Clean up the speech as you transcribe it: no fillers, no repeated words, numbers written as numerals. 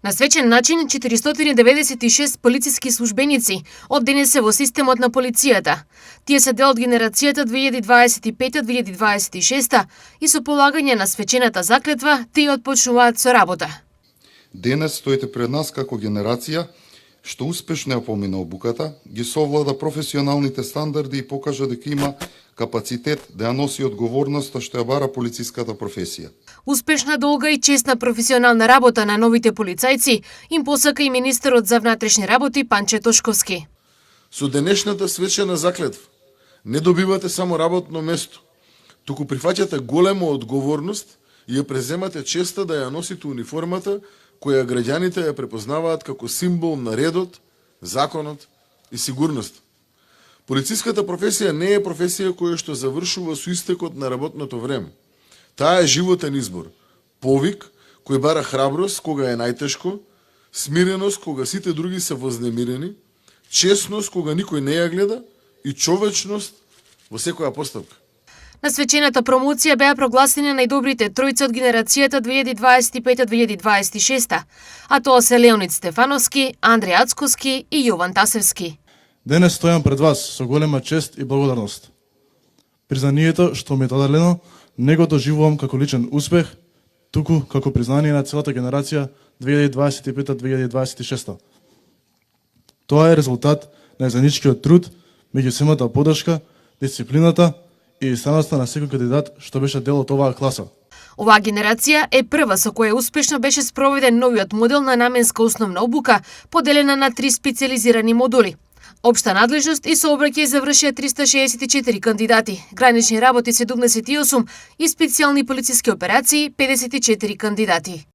На свечен начин, 496 полициски службеници од денес се во системот на полицијата. Тие се дел од генерацијата 2025-2026 и со полагање на свечената заклетва, тие отпочнуваат со работа. Денес стоите пред нас како генерација што успешно ја помина обуката, ги совлада професионалните стандарди и покажа дека има капацитет да ја носи одговорноста што ја бара полициската професија. Успешна, долга и честна професионална работа на новите полицајци им посака и министерот за внатрешни работи Панче Тошковски. Со денешната свечена заклетва не добивате само работно место, туку прифаќате голема одговорност и ја преземате честа да ја носите униформата која граѓаните ја препознаваат како символ на редот, законот и сигурност. Полициската професија не е професија која што завршува со истекот на работното време. Таа е животен избор, повик кој бара храброст кога е најтешко, смиреност кога сите други се вознемирени, честност кога никој не ја гледа и човечност во секоја постапка. На свечената промоција беа прогласени најдобрите тројца од генерацијата 2025-2026, а тоа се Леонид Стефановски, Андреј Ацковски и Јован Тасевски. Денес стојам пред вас со голема чест и благодарност. Признанието што ми е дадено не го доживувам како личен успех, туку како признание на целата генерација 2025-2026. Тоа е резултат на заедничкиот труд, меѓусебната поддршка, дисциплината и станоста на секој кандидат што беше дел од оваа класа. Оваа генерација е прва со која успешно беше спроведен новиот модел на наменска основна обука, поделена на 3 специализирани модули. Обшта надлежност и сообраќај завршија 364 кандидати, гранични работи 78 и специјални полициски операции 54 кандидати.